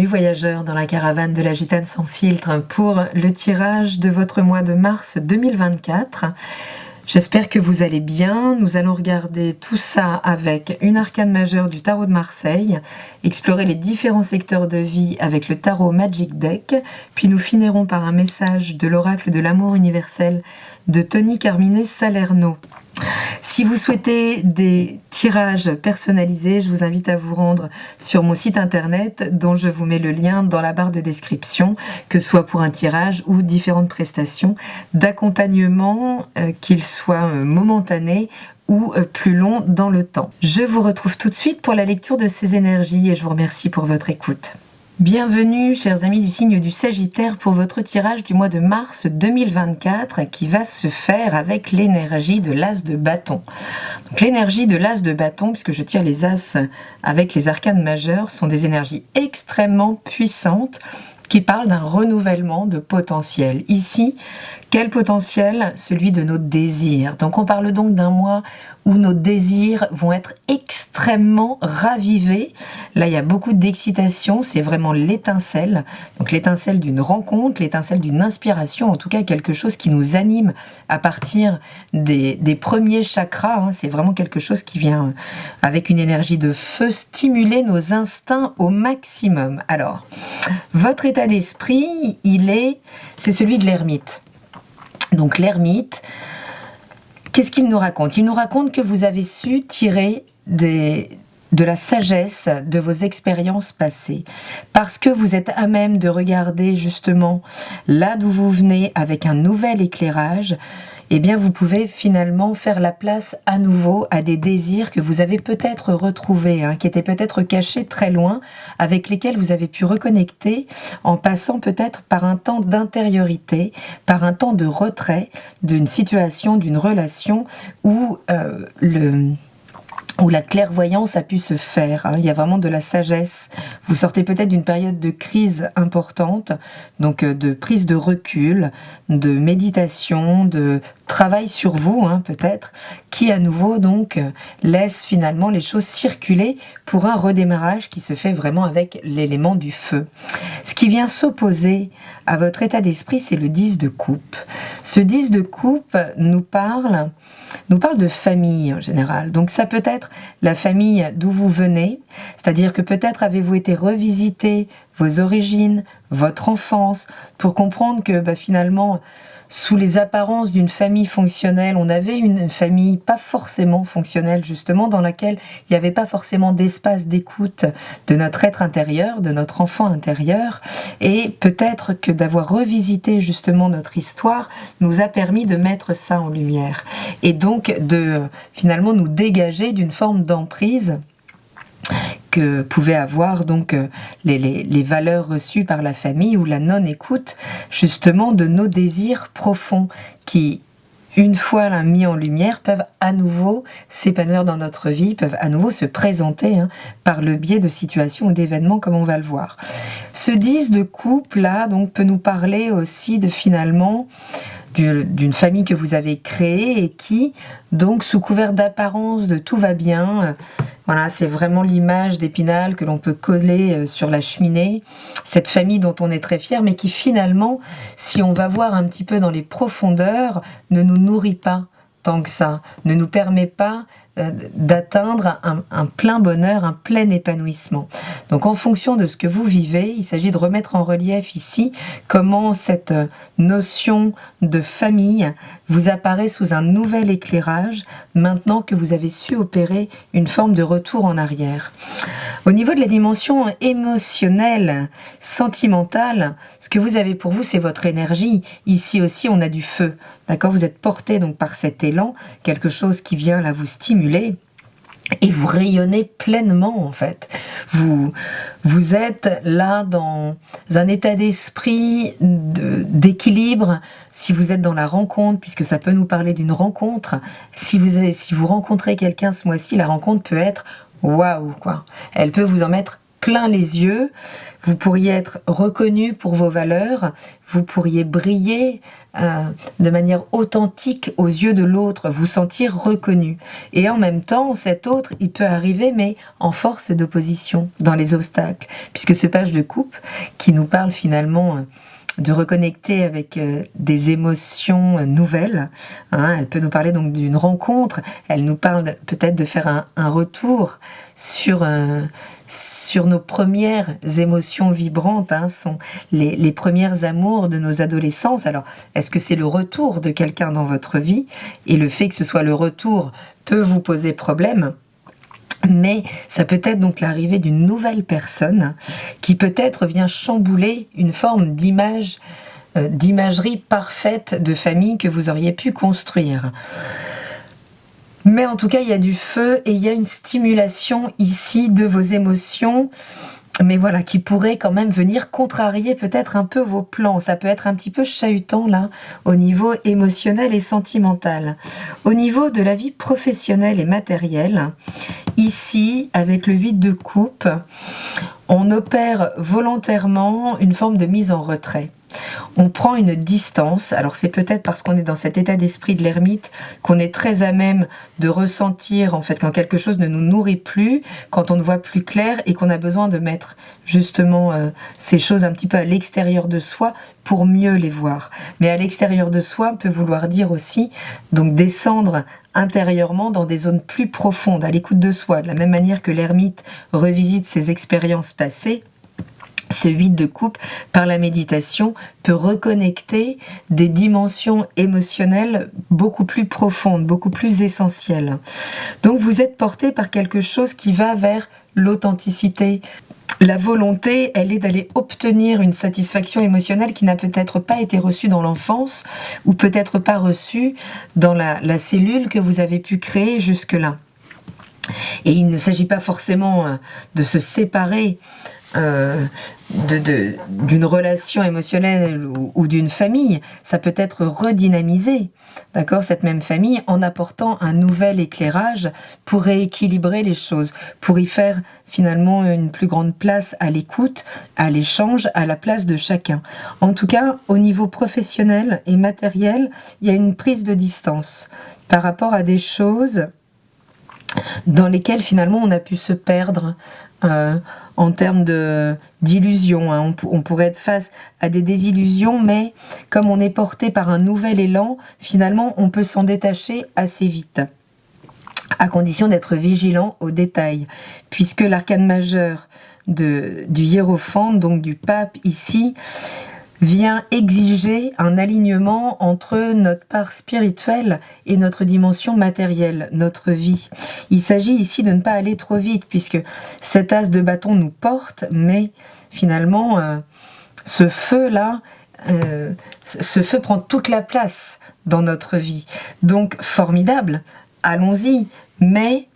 voyageurs dans la caravane de la Gitane sans filtre pour le tirage de votre mois de mars 2024. J'espère que vous allez bien. Nous allons regarder tout ça avec une arcane majeure du tarot de Marseille, explorer les différents secteurs de vie avec le tarot Magic Deck, puis nous finirons par un message de l'oracle de l'amour universel de Tony Carmine Salerno. Si vous souhaitez des tirages personnalisés, je vous invite à vous rendre sur mon site internet dont je vous mets le lien dans la barre de description, que ce soit pour un tirage ou différentes prestations d'accompagnement, qu'ils soient momentanés ou plus longs dans le temps. Je vous retrouve tout de suite pour la lecture de ces énergies et je vous remercie pour votre écoute. Bienvenue, chers amis du signe du Sagittaire, pour votre tirage du mois de mars 2024 qui va se faire avec l'énergie de l'As de bâton. Donc, l'énergie de l'As de bâton, puisque je tire les As avec les arcanes majeures, sont des énergies extrêmement puissantes qui parlent d'un renouvellement de potentiel. Ici, quel potentiel? Celui de nos désirs. Donc on parle donc d'un mois où nos désirs vont être extrêmement ravivés. Là, il y a beaucoup d'excitation, c'est vraiment l'étincelle. Donc l'étincelle d'une rencontre, l'étincelle d'une inspiration, en tout cas quelque chose qui nous anime à partir des premiers chakras. Hein. C'est vraiment quelque chose qui vient avec une énergie de feu stimuler nos instincts au maximum. Alors, votre état d'esprit, c'est celui de l'ermite. Donc l'ermite, qu'est-ce qu'il nous raconte? Il nous raconte que vous avez su tirer de la sagesse de vos expériences passées, parce que vous êtes à même de regarder justement là d'où vous venez avec un nouvel éclairage. Eh bien, vous pouvez finalement faire la place à nouveau à des désirs que vous avez peut-être retrouvés, qui étaient peut-être cachés très loin, avec lesquels vous avez pu reconnecter en passant peut-être par un temps d'intériorité, par un temps de retrait d'une situation, d'une relation où la clairvoyance a pu se faire. Il y a vraiment de la sagesse. Vous sortez peut-être d'une période de crise importante, donc de prise de recul, de méditation, de travail sur vous, peut-être, qui à nouveau donc laisse finalement les choses circuler pour un redémarrage qui se fait vraiment avec l'élément du feu. Ce qui vient s'opposer à votre état d'esprit, c'est le 10 de coupe. Ce 10 de coupe nous parle de famille en général. Donc ça peut être la famille d'où vous venez, c'est-à-dire que peut-être avez-vous été revisiter vos origines, votre enfance, pour comprendre que finalement, sous les apparences d'une famille fonctionnelle, on avait une famille pas forcément fonctionnelle, justement, dans laquelle il n'y avait pas forcément d'espace d'écoute de notre être intérieur, de notre enfant intérieur, et peut-être que d'avoir revisité justement notre histoire nous a permis de mettre ça en lumière, et donc de finalement nous dégager d'une forme d'emprise que pouvaient avoir donc les valeurs reçues par la famille ou la non-écoute justement de nos désirs profonds qui, une fois mis en lumière, peuvent à nouveau s'épanouir dans notre vie, peuvent à nouveau se présenter par le biais de situations ou d'événements comme on va le voir. Ce 10 de coupe là donc peut nous parler aussi de finalement d'une famille que vous avez créée et qui, donc, sous couvert d'apparence de tout va bien, voilà, c'est vraiment l'image d'Épinal que l'on peut coller sur la cheminée, cette famille dont on est très fier, mais qui finalement, si on va voir un petit peu dans les profondeurs, ne nous nourrit pas tant que ça, ne nous permet pas d'atteindre un plein bonheur, un plein épanouissement. Donc en fonction de ce que vous vivez, il s'agit de remettre en relief ici comment cette notion de famille vous apparaît sous un nouvel éclairage maintenant que vous avez su opérer une forme de retour en arrière. Au niveau de la dimension émotionnelle, sentimentale, ce que vous avez pour vous, c'est votre énergie. Ici aussi, on a du feu. D'accord ? Vous êtes porté donc par cet élan, quelque chose qui vient là vous stimuler. Et vous rayonnez pleinement en fait. Vous êtes là dans un état d'esprit d'équilibre. Si vous êtes dans la rencontre, puisque ça peut nous parler d'une rencontre, si vous rencontrez quelqu'un ce mois-ci, la rencontre peut être waouh quoi. Elle peut vous en mettre plein les yeux, vous pourriez être reconnu pour vos valeurs, vous pourriez briller de manière authentique aux yeux de l'autre, vous sentir reconnu. Et en même temps, cet autre, il peut arriver, mais en force d'opposition, dans les obstacles, puisque ce page de coupe qui nous parle finalement de reconnecter avec des émotions nouvelles. Elle peut nous parler donc d'une rencontre, elle nous parle peut-être de faire un retour sur nos premières émotions vibrantes, sont les premières amours de nos adolescences. Alors, est-ce que c'est le retour de quelqu'un dans votre vie? Et le fait que ce soit le retour peut vous poser problème. Mais ça peut être donc l'arrivée d'une nouvelle personne qui peut-être vient chambouler une forme d'imagerie parfaite de famille que vous auriez pu construire. Mais en tout cas, il y a du feu et il y a une stimulation ici de vos émotions, mais voilà, qui pourrait quand même venir contrarier peut-être un peu vos plans. Ça peut être un petit peu chahutant là, au niveau émotionnel et sentimental. Au niveau de la vie professionnelle et matérielle, ici, avec le 8 de coupe, on opère volontairement une forme de mise en retrait. On prend une distance, alors c'est peut-être parce qu'on est dans cet état d'esprit de l'ermite qu'on est très à même de ressentir en fait quand quelque chose ne nous nourrit plus, quand on ne voit plus clair et qu'on a besoin de mettre justement ces choses un petit peu à l'extérieur de soi pour mieux les voir. Mais à l'extérieur de soi peut vouloir dire aussi donc descendre intérieurement dans des zones plus profondes, à l'écoute de soi, de la même manière que l'ermite revisite ses expériences passées. Ce 8 de coupe, par la méditation, peut reconnecter des dimensions émotionnelles beaucoup plus profondes, beaucoup plus essentielles. Donc vous êtes porté par quelque chose qui va vers l'authenticité. La volonté, elle est d'aller obtenir une satisfaction émotionnelle qui n'a peut-être pas été reçue dans l'enfance ou peut-être pas reçue dans la cellule que vous avez pu créer jusque-là. Et il ne s'agit pas forcément de se séparer d'une relation émotionnelle ou d'une famille. Ça peut être redynamisé, d'accord, cette même famille, en apportant un nouvel éclairage pour rééquilibrer les choses, pour y faire finalement une plus grande place à l'écoute, à l'échange, à la place de chacun. En tout cas, au niveau professionnel et matériel, il y a une prise de distance par rapport à des choses dans lesquelles finalement on a pu se perdre en termes d'illusions. On pourrait être face à des désillusions, mais comme on est porté par un nouvel élan, finalement on peut s'en détacher assez vite, à condition d'être vigilant aux détails, puisque l'arcane majeur du hiérophante, donc du pape ici, vient exiger un alignement entre notre part spirituelle et notre dimension matérielle, notre vie. Il s'agit ici de ne pas aller trop vite, puisque cet as de bâton nous porte, mais finalement, ce feu-là, ce feu prend toute la place dans notre vie. Donc, formidable, allons-y, mais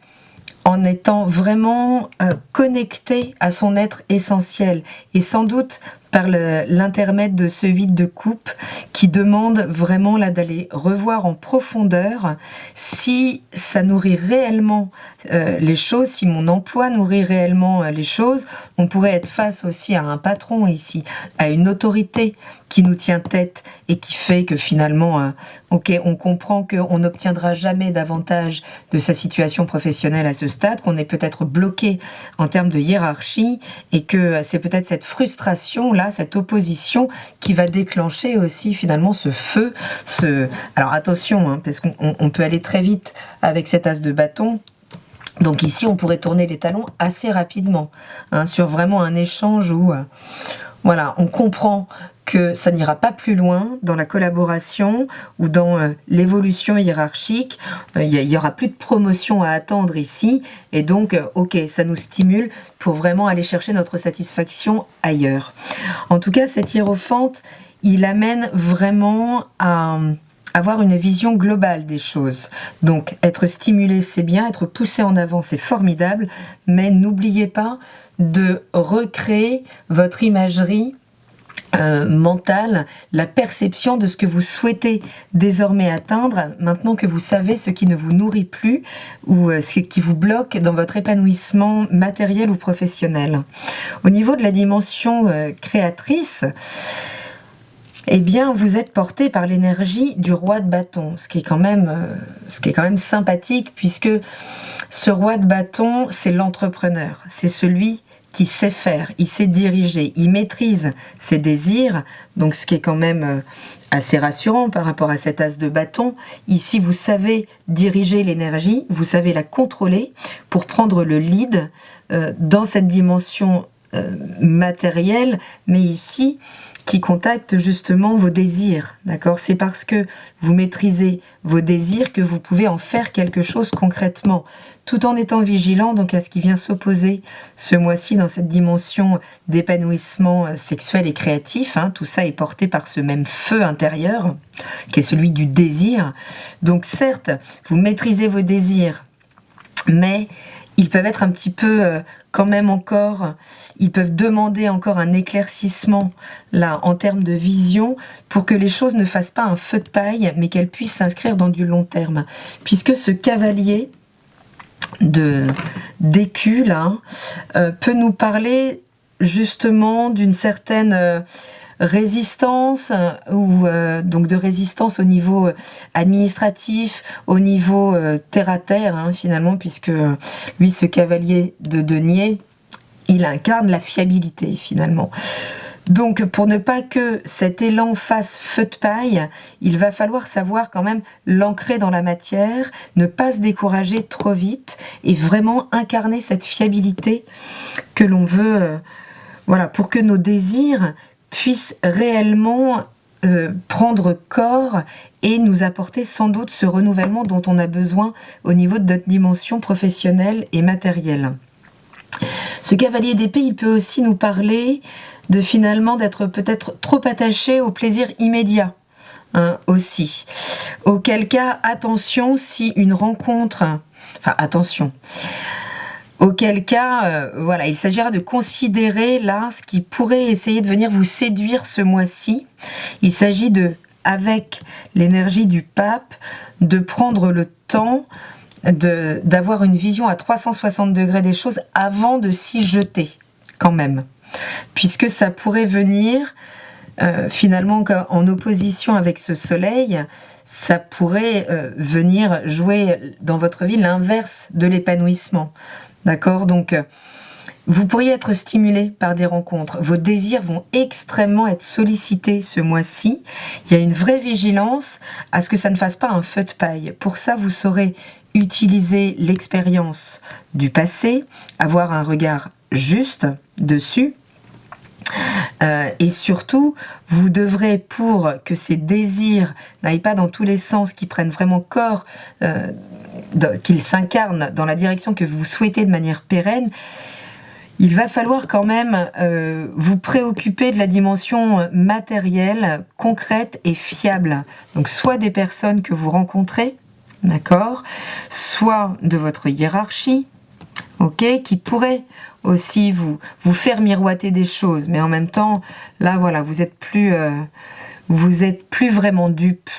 en étant vraiment connecté à son être essentiel, et sans doute par l'intermède de ce 8 de coupe qui demande vraiment là d'aller revoir en profondeur si ça nourrit réellement les choses, si mon emploi nourrit réellement les choses. On pourrait être face aussi à un patron ici, à une autorité qui nous tient tête et qui fait que finalement, ok, on comprend qu'on n'obtiendra jamais davantage de sa situation professionnelle à ce stade, qu'on est peut-être bloqué en termes de hiérarchie et que c'est peut-être cette frustration-là, cette opposition qui va déclencher aussi finalement ce feu. Alors attention, parce qu'on peut aller très vite avec cet as de bâton. Donc ici, on pourrait tourner les talons assez rapidement, sur vraiment un échange où voilà, on comprend que ça n'ira pas plus loin dans la collaboration ou dans l'évolution hiérarchique. Il y aura plus de promotion à attendre ici. Et donc, ok, ça nous stimule pour vraiment aller chercher notre satisfaction ailleurs. En tout cas, cet hiérophante, il amène vraiment à avoir une vision globale des choses. Donc, être stimulé, c'est bien, être poussé en avant, c'est formidable, mais n'oubliez pas de recréer votre imagerie mentale, la perception de ce que vous souhaitez désormais atteindre, maintenant que vous savez ce qui ne vous nourrit plus ou ce qui vous bloque dans votre épanouissement matériel ou professionnel. Au niveau de la dimension créatrice, eh bien, vous êtes porté par l'énergie du roi de bâton, ce qui est quand même sympathique, puisque ce roi de bâton, c'est l'entrepreneur, c'est celui qui sait faire, il sait diriger, il maîtrise ses désirs, donc ce qui est quand même assez rassurant par rapport à cet as de bâton. Ici, vous savez diriger l'énergie, vous savez la contrôler pour prendre le lead dans cette dimension matérielle, mais ici, qui contacte justement vos désirs, d'accord? C'est parce que vous maîtrisez vos désirs que vous pouvez en faire quelque chose concrètement, tout en étant vigilant donc à ce qui vient s'opposer ce mois-ci dans cette dimension d'épanouissement sexuel et créatif. Tout ça est porté par ce même feu intérieur, qui est celui du désir. Donc certes, vous maîtrisez vos désirs, mais ils peuvent être un petit peu quand même encore, ils peuvent demander encore un éclaircissement là en termes de vision pour que les choses ne fassent pas un feu de paille, mais qu'elles puissent s'inscrire dans du long terme. Puisque ce cavalier d'écu là peut nous parler justement d'une certaine résistance ou donc de résistance au niveau administratif, au niveau terre à terre finalement, puisque lui, ce cavalier de denier, il incarne la fiabilité finalement. Donc pour ne pas que cet élan fasse feu de paille, il va falloir savoir quand même l'ancrer dans la matière, ne pas se décourager trop vite et vraiment incarner cette fiabilité que l'on veut, voilà, pour que nos désirs puisse réellement prendre corps et nous apporter sans doute ce renouvellement dont on a besoin au niveau de notre dimension professionnelle et matérielle. Ce cavalier d'épée, il peut aussi nous parler de finalement d'être peut-être trop attaché au plaisir immédiat aussi. Auquel cas, attention si une rencontre... Enfin, attention. Auquel cas, voilà, il s'agira de considérer là ce qui pourrait essayer de venir vous séduire ce mois-ci. Il s'agit de, avec l'énergie du pape, de prendre le temps d'avoir une vision à 360 degrés des choses avant de s'y jeter, quand même. Puisque ça pourrait venir, finalement, en opposition avec ce soleil, ça pourrait venir jouer dans votre vie l'inverse de l'épanouissement. D'accord? Donc, vous pourriez être stimulé par des rencontres. Vos désirs vont extrêmement être sollicités ce mois-ci. Il y a une vraie vigilance à ce que ça ne fasse pas un feu de paille. Pour ça, vous saurez utiliser l'expérience du passé, avoir un regard juste dessus. Et surtout, vous devrez, pour que ces désirs n'aillent pas dans tous les sens, qu'ils prennent vraiment corps, qu'ils s'incarnent dans la direction que vous souhaitez de manière pérenne, il va falloir quand même vous préoccuper de la dimension matérielle, concrète et fiable. Donc soit des personnes que vous rencontrez, d'accord, soit de votre hiérarchie, ok, qui pourrait aussi vous faire miroiter des choses, mais en même temps, là voilà, vous êtes plus vraiment dupe,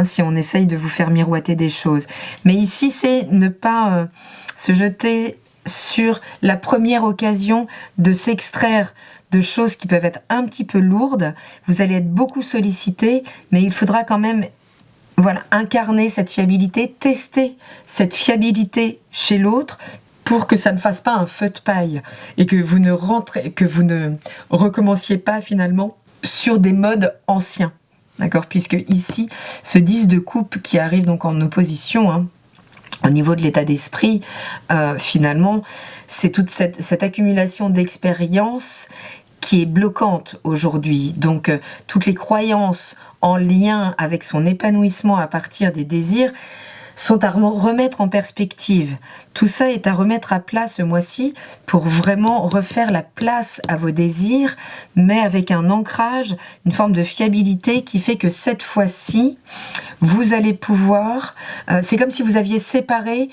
si on essaye de vous faire miroiter des choses. Mais ici, c'est ne pas se jeter sur la première occasion de s'extraire de choses qui peuvent être un petit peu lourdes. Vous allez être beaucoup sollicité, mais il faudra quand même incarner cette fiabilité, tester cette fiabilité chez l'autre, pour que ça ne fasse pas un feu de paille et que vous ne recommenciez pas finalement sur des modes anciens, d'accord? Puisque ici, ce 10 de coupe qui arrive donc en opposition, au niveau de l'état d'esprit, finalement, c'est toute cette accumulation d'expérience qui est bloquante aujourd'hui. Donc, toutes les croyances en lien avec son épanouissement à partir des désirs sont à remettre en perspective. Tout ça est à remettre à plat ce mois-ci pour vraiment refaire la place à vos désirs, mais avec un ancrage, une forme de fiabilité qui fait que cette fois-ci, vous allez pouvoir... c'est comme si vous aviez séparé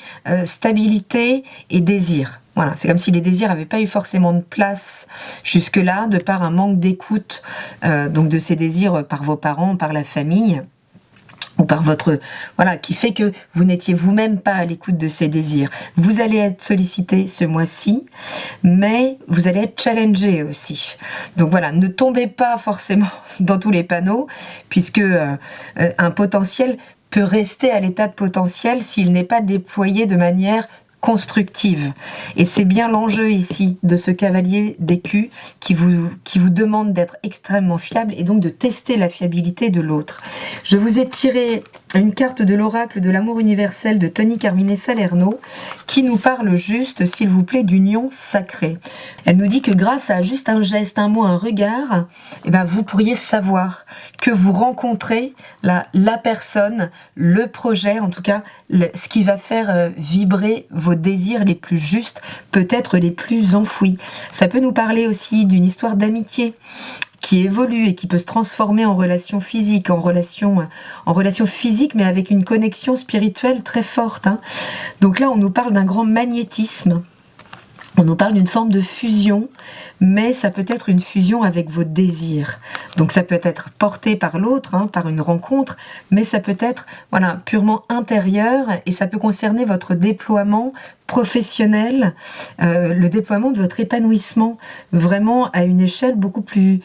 stabilité et désir. Voilà, c'est comme si les désirs n'avaient pas eu forcément de place jusque-là, de par un manque d'écoute donc de ces désirs par vos parents, par la famille, ou par votre... Voilà, qui fait que vous n'étiez vous-même pas à l'écoute de ces désirs. Vous allez être sollicité ce mois-ci, mais vous allez être challengé aussi. Donc voilà, ne tombez pas forcément dans tous les panneaux, puisque un potentiel peut rester à l'état de potentiel s'il n'est pas déployé de manière constructive. Et c'est bien l'enjeu ici de ce cavalier d'écus qui vous demande d'être extrêmement fiable et donc de tester la fiabilité de l'autre. Je vous ai tiré une carte de l'oracle de l'amour universel de Tony Carmine Salerno qui nous parle juste, s'il vous plaît, d'union sacrée. Elle nous dit que grâce à juste un geste, un mot, un regard, eh ben, vous pourriez savoir que vous rencontrez la personne, le projet, en tout cas, ce qui va faire vibrer vos désirs les plus justes, peut-être les plus enfouis. Ça peut nous parler aussi d'une histoire d'amitié qui évolue et qui peut se transformer en relation physique, en relation physique, mais avec une connexion spirituelle très forte. Donc là, on nous parle d'un grand magnétisme. On nous parle d'une forme de fusion, mais ça peut être une fusion avec vos désirs. Donc ça peut être porté par l'autre, par une rencontre, mais ça peut être purement intérieur et ça peut concerner votre déploiement professionnel, le déploiement de votre épanouissement, vraiment à une échelle beaucoup plus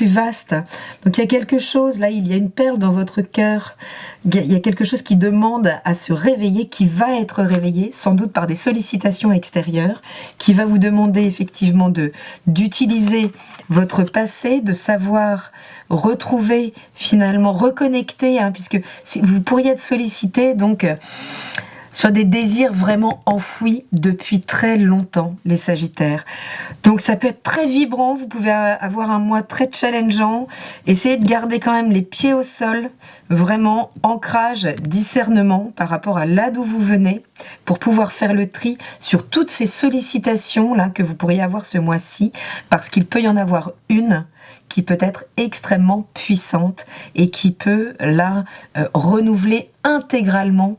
vaste. Donc il y a quelque chose, là il y a une perle dans votre cœur, il y a quelque chose qui demande à se réveiller, qui va être réveillé, sans doute par des sollicitations extérieures, qui va vous demander effectivement d'utiliser votre passé, de savoir retrouver finalement, reconnecter, puisque vous pourriez être sollicité donc sur des désirs vraiment enfouis depuis très longtemps, les Sagittaires. Donc ça peut être très vibrant, vous pouvez avoir un mois très challengeant, essayez de garder quand même les pieds au sol, vraiment ancrage, discernement par rapport à là d'où vous venez, pour pouvoir faire le tri sur toutes ces sollicitations là que vous pourriez avoir ce mois-ci, parce qu'il peut y en avoir une qui peut être extrêmement puissante et qui peut là renouveler intégralement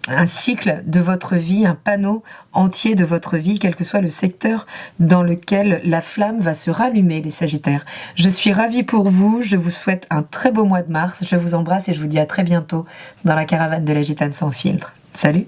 un cycle de votre vie, un panneau entier de votre vie, quel que soit le secteur dans lequel la flamme va se rallumer, les Sagittaires. Je suis ravie pour vous, je vous souhaite un très beau mois de mars, je vous embrasse et je vous dis à très bientôt dans la caravane de la Gitane sans filtre. Salut!